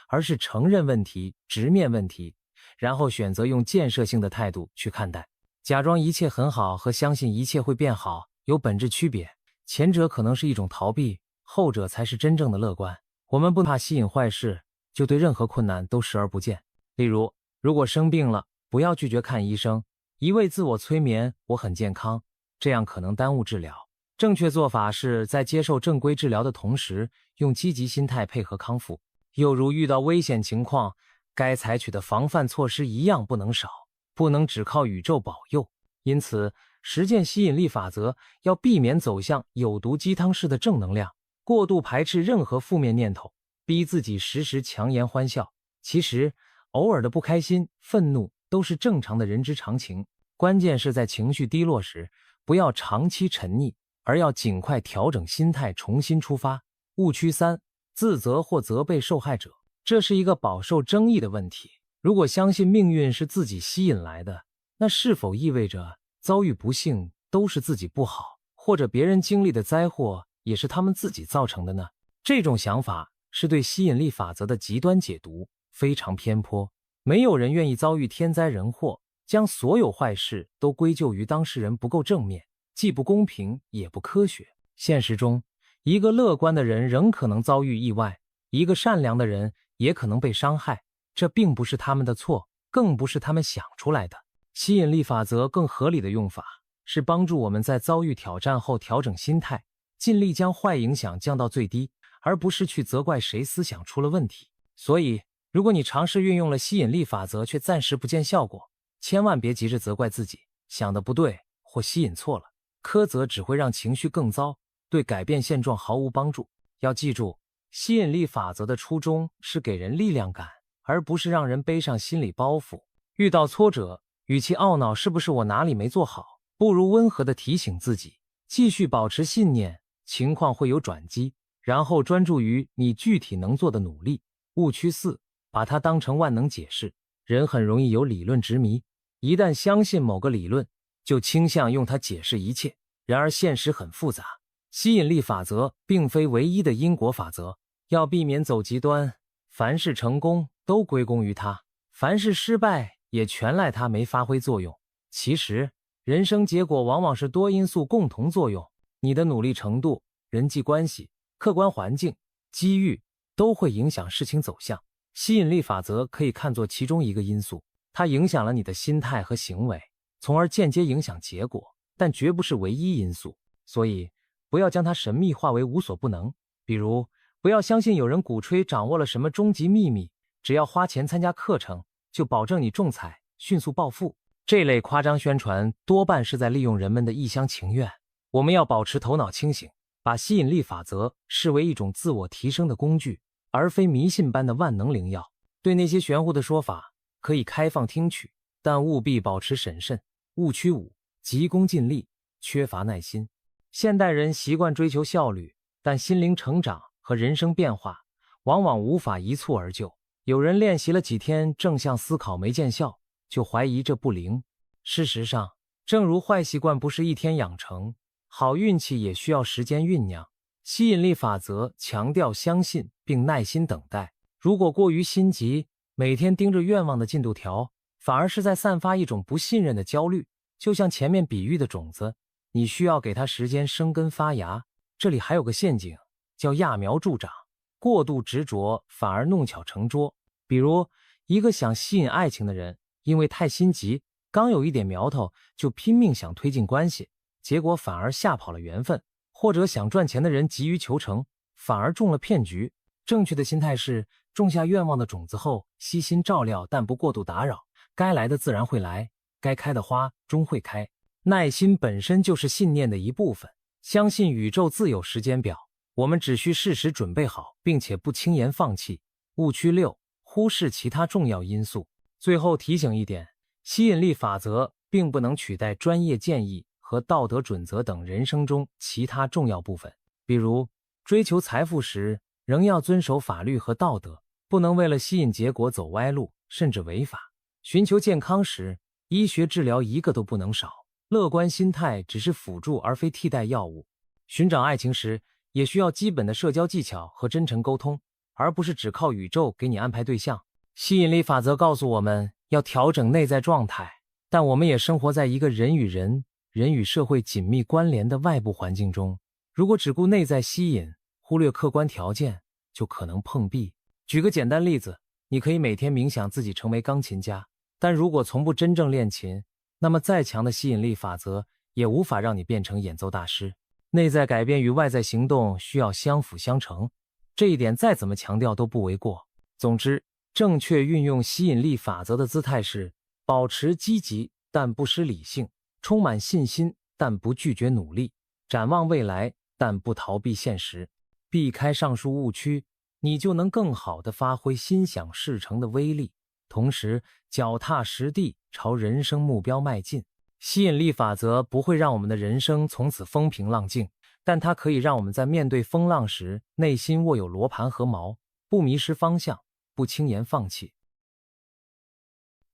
而是承认问题，直面问题，然后选择用建设性的态度去看待。假装一切很好和相信一切会变好有本质区别，前者可能是一种逃避，后者才是真正的乐观。我们不怕吸引坏事，就对任何困难都视而不见。例如，如果生病了，不要拒绝看医生，一味自我催眠我很健康，这样可能耽误治疗。正确做法是在接受正规治疗的同时，用积极心态配合康复。又如遇到危险情况，该采取的防范措施一样不能少，不能只靠宇宙保佑。因此，实践吸引力法则要避免走向有毒鸡汤式的正能量，过度排斥任何负面念头，逼自己时时强颜欢笑。其实，偶尔的不开心、愤怒都是正常的人之常情，关键是在情绪低落时，不要长期沉溺，而要尽快调整心态，重新出发。误区三：自责或责备受害者。这是一个饱受争议的问题。如果相信命运是自己吸引来的，那是否意味着遭遇不幸都是自己不好，或者别人经历的灾祸也是他们自己造成的呢？这种想法是对吸引力法则的极端解读，非常偏颇。没有人愿意遭遇天灾人祸，将所有坏事都归咎于当事人不够正面，既不公平也不科学。现实中，一个乐观的人仍可能遭遇意外，一个善良的人也可能被伤害，这并不是他们的错，更不是他们想出来的。吸引力法则更合理的用法是帮助我们在遭遇挑战后调整心态，尽力将坏影响降到最低，而不是去责怪谁思想出了问题。所以，如果你尝试运用了吸引力法则却暂时不见效果，千万别急着责怪自己，想的不对或吸引错了。苛责只会让情绪更糟，对改变现状毫无帮助。要记住，吸引力法则的初衷是给人力量感，而不是让人背上心理包袱。遇到挫折，与其懊恼是不是我哪里没做好，不如温和地提醒自己，继续保持信念，情况会有转机，然后专注于你具体能做的努力。误区4，把它当成万能解释。人很容易有理论执迷，一旦相信某个理论，就倾向用它解释一切。然而现实很复杂，吸引力法则并非唯一的因果法则，要避免走极端。凡是成功都归功于它，凡是失败也全赖它没发挥作用。其实人生结果往往是多因素共同作用，你的努力程度、人际关系、客观环境、机遇都会影响事情走向。吸引力法则可以看作其中一个因素，它影响了你的心态和行为，从而间接影响结果，但绝不是唯一因素。所以不要将它神秘化为无所不能。比如不要相信有人鼓吹掌握了什么终极秘密，只要花钱参加课程就保证你中彩迅速暴富。这类夸张宣传多半是在利用人们的一厢情愿。我们要保持头脑清醒，把吸引力法则视为一种自我提升的工具，而非迷信般的万能灵药。对那些玄乎的说法可以开放听取，但务必保持审慎。误区5，急功近利，缺乏耐心。现代人习惯追求效率，但心灵成长和人生变化往往无法一蹴而就。有人练习了几天正向思考没见效，就怀疑这不灵。事实上，正如坏习惯不是一天养成，好运气也需要时间酝酿。吸引力法则强调相信并耐心等待。如果过于心急，每天盯着愿望的进度条，反而是在散发一种不信任的焦虑。就像前面比喻的种子，你需要给它时间生根发芽。这里还有个陷阱，叫揠苗助长。过度执着反而弄巧成拙。比如一个想吸引爱情的人，因为太心急，刚有一点苗头就拼命想推进关系，结果反而吓跑了缘分。或者想赚钱的人急于求成，反而中了骗局。正确的心态是种下愿望的种子后，悉心照料，但不过度打扰。该来的自然会来，该开的花终会开。耐心本身就是信念的一部分，相信宇宙自有时间表，我们只需适时准备好，并且不轻言放弃。误区6，忽视其他重要因素。最后提醒一点，吸引力法则并不能取代专业建议和道德准则等人生中其他重要部分。比如追求财富时，仍要遵守法律和道德，不能为了吸引结果走歪路，甚至违法。寻求健康时，医学治疗一个都不能少，乐观心态只是辅助而非替代药物。寻找爱情时，也需要基本的社交技巧和真诚沟通，而不是只靠宇宙给你安排对象。吸引力法则告诉我们要调整内在状态，但我们也生活在一个人与人、人与社会紧密关联的外部环境中。如果只顾内在吸引，忽略客观条件，就可能碰壁。举个简单例子，你可以每天冥想自己成为钢琴家，但如果从不真正练琴，那么再强的吸引力法则也无法让你变成演奏大师。内在改变与外在行动需要相辅相成，这一点再怎么强调都不为过。总之，正确运用吸引力法则的姿态是保持积极但不失理性，充满信心但不拒绝努力，展望未来但不逃避现实。避开上述误区，你就能更好地发挥心想事成的威力，同时脚踏实地朝人生目标迈进。吸引力法则不会让我们的人生从此风平浪静，但它可以让我们在面对风浪时内心握有罗盘和锚，不迷失方向，不轻言放弃。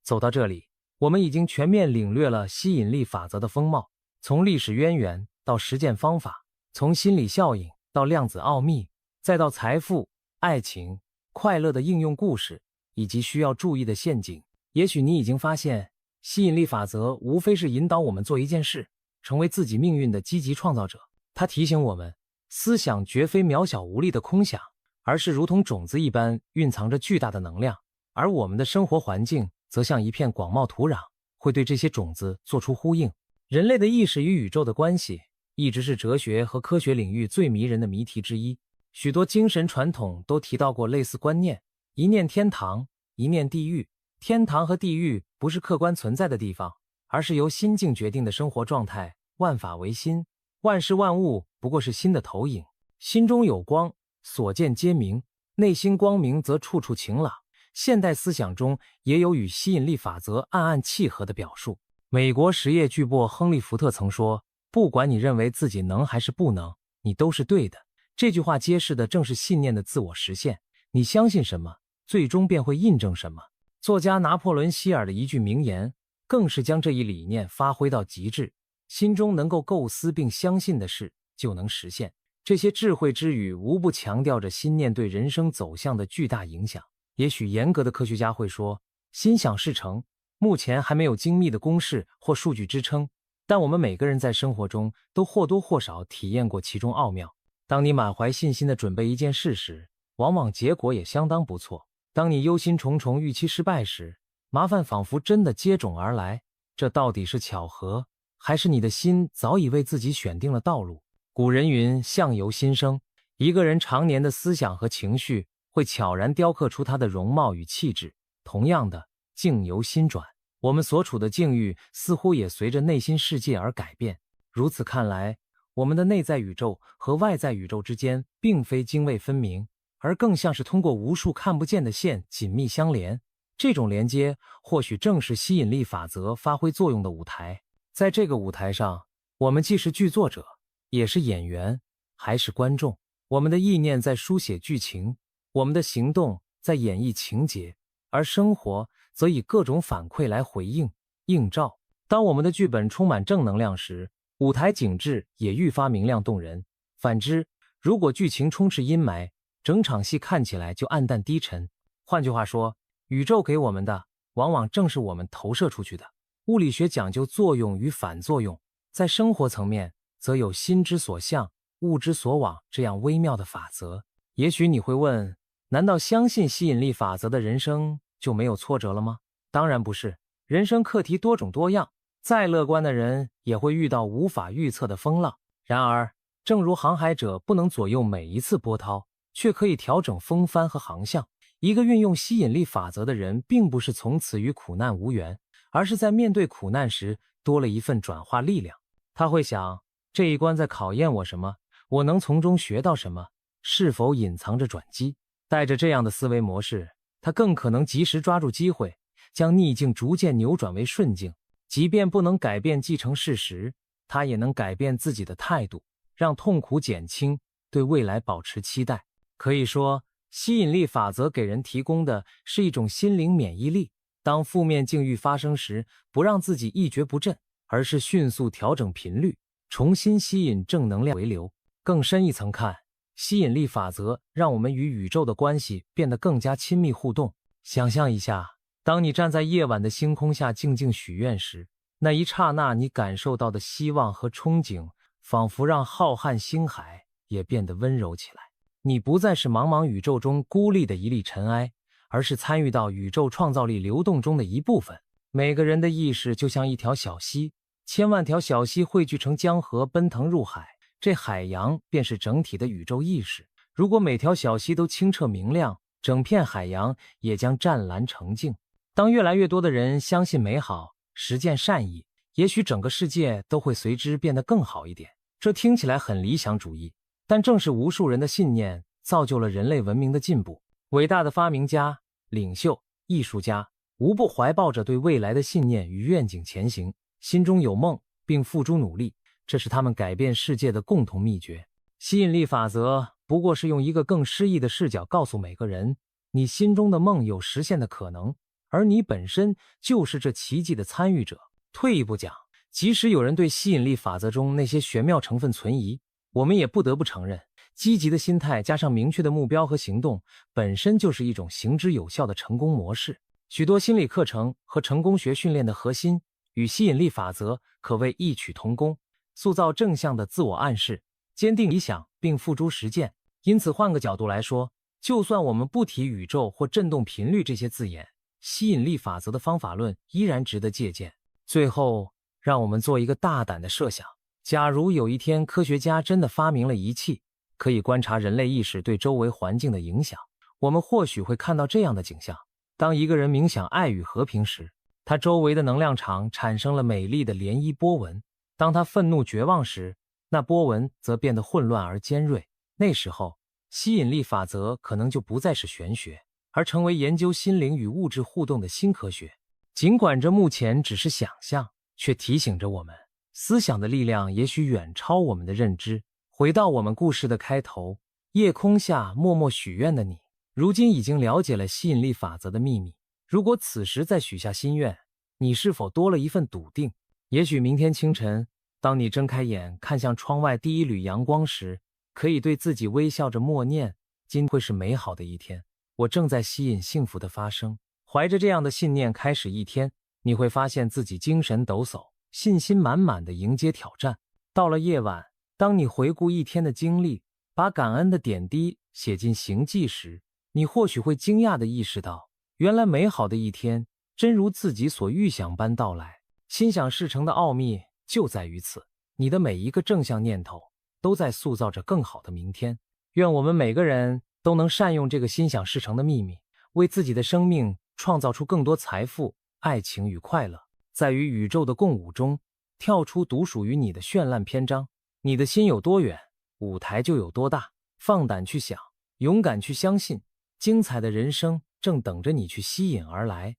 走到这里，我们已经全面领略了吸引力法则的风貌，从历史渊源到实践方法，从心理效应到量子奥秘，再到财富、爱情、快乐的应用故事，以及需要注意的陷阱。也许你已经发现，吸引力法则无非是引导我们做一件事，成为自己命运的积极创造者。它提醒我们，思想绝非渺小无力的空想，而是如同种子一般蕴藏着巨大的能量，而我们的生活环境则像一片广袤土壤，会对这些种子做出呼应。人类的意识与宇宙的关系一直是哲学和科学领域最迷人的谜题之一。许多精神传统都提到过类似观念，一念天堂，一念地狱。天堂和地狱不是客观存在的地方，而是由心境决定的生活状态。万法唯心，万事万物不过是心的投影。心中有光，所见皆明，内心光明则处处晴朗。现代思想中也有与吸引力法则暗暗契合的表述。美国实业巨擘亨利·福特曾说，不管你认为自己能还是不能，你都是对的。这句话揭示的正是信念的自我实现，你相信什么，最终便会印证什么。作家拿破仑·希尔的一句名言，更是将这一理念发挥到极致：心中能够构思并相信的事，就能实现。这些智慧之语无不强调着心念对人生走向的巨大影响。也许严格的科学家会说，心想事成，目前还没有精密的公式或数据支撑，但我们每个人在生活中都或多或少体验过其中奥妙。当你满怀信心地准备一件事时，往往结果也相当不错。当你忧心忡忡预期失败时，麻烦仿佛真的接踵而来。这到底是巧合，还是你的心早已为自己选定了道路？古人云，相由心生。一个人常年的思想和情绪会悄然雕刻出他的容貌与气质。同样的，境由心转，我们所处的境遇似乎也随着内心世界而改变。如此看来，我们的内在宇宙和外在宇宙之间并非泾渭分明，而更像是通过无数看不见的线紧密相连。这种连接或许正是吸引力法则发挥作用的舞台。在这个舞台上，我们既是剧作者，也是演员，还是观众。我们的意念在书写剧情，我们的行动在演绎情节，而生活则以各种反馈来回应、映照。当我们的剧本充满正能量时，舞台景致也愈发明亮动人。反之，如果剧情充斥阴霾，整场戏看起来就暗淡低沉。换句话说，宇宙给我们的，往往正是我们投射出去的。物理学讲究作用与反作用，在生活层面，则有心之所向，物之所往这样微妙的法则。也许你会问，难道相信吸引力法则的人生就没有挫折了吗？当然不是，人生课题多种多样，再乐观的人也会遇到无法预测的风浪。然而，正如航海者不能左右每一次波涛，却可以调整风帆和航向，一个运用吸引力法则的人，并不是从此与苦难无缘，而是在面对苦难时多了一份转化力量。他会想，这一关在考验我什么？我能从中学到什么？是否隐藏着转机？带着这样的思维模式，他更可能及时抓住机会，将逆境逐渐扭转为顺境。即便不能改变既成事实，他也能改变自己的态度，让痛苦减轻，对未来保持期待。可以说，吸引力法则给人提供的是一种心灵免疫力。当负面境遇发生时，不让自己一蹶不振，而是迅速调整频率，重新吸引正能量回流。更深一层看，吸引力法则让我们与宇宙的关系变得更加亲密互动。想象一下，当你站在夜晚的星空下静静许愿时，那一刹那你感受到的希望和憧憬，仿佛让浩瀚星海也变得温柔起来。你不再是茫茫宇宙中孤立的一粒尘埃，而是参与到宇宙创造力流动中的一部分。每个人的意识就像一条小溪，千万条小溪汇聚成江河，奔腾入海，这海洋便是整体的宇宙意识。如果每条小溪都清澈明亮，整片海洋也将湛蓝澄净。当越来越多的人相信美好，实践善意，也许整个世界都会随之变得更好一点。这听起来很理想主义，但正是无数人的信念造就了人类文明的进步。伟大的发明家、领袖、艺术家无不怀抱着对未来的信念与愿景前行，心中有梦并付诸努力，这是他们改变世界的共同秘诀。吸引力法则不过是用一个更诗意的视角告诉每个人，你心中的梦有实现的可能，而你本身就是这奇迹的参与者。退一步讲，即使有人对吸引力法则中那些玄妙成分存疑，我们也不得不承认，积极的心态加上明确的目标和行动，本身就是一种行之有效的成功模式。许多心理课程和成功学训练的核心与吸引力法则可谓异曲同工，塑造正向的自我暗示，坚定理想并付诸实践。因此换个角度来说，就算我们不提宇宙或振动频率这些字眼，吸引力法则的方法论依然值得借鉴。最后，让我们做一个大胆的设想，假如有一天科学家真的发明了仪器，可以观察人类意识对周围环境的影响，我们或许会看到这样的景象。当一个人冥想爱与和平时，他周围的能量场产生了美丽的涟漪波纹；当他愤怒绝望时，那波纹则变得混乱而尖锐。那时候，吸引力法则可能就不再是玄学，而成为研究心灵与物质互动的新科学。尽管这目前只是想象，却提醒着我们，思想的力量也许远超我们的认知。回到我们故事的开头，夜空下默默许愿的你，如今已经了解了吸引力法则的秘密。如果此时再许下心愿，你是否多了一份笃定？也许明天清晨，当你睁开眼看向窗外第一缕阳光时，可以对自己微笑着默念，今会是美好的一天，我正在吸引幸福的发生。怀着这样的信念开始一天，你会发现自己精神抖擞，信心满满地迎接挑战。到了夜晚，当你回顾一天的经历，把感恩的点滴写进行记时，你或许会惊讶地意识到，原来美好的一天真如自己所预想般到来。心想事成的奥秘就在于此，你的每一个正向念头都在塑造着更好的明天。愿我们每个人都能善用这个心想事成的秘密，为自己的生命创造出更多财富、爱情与快乐。在与宇宙的共舞中，跳出独属于你的绚烂篇章。你的心有多远，舞台就有多大。放胆去想，勇敢去相信，精彩的人生正等着你去吸引而来。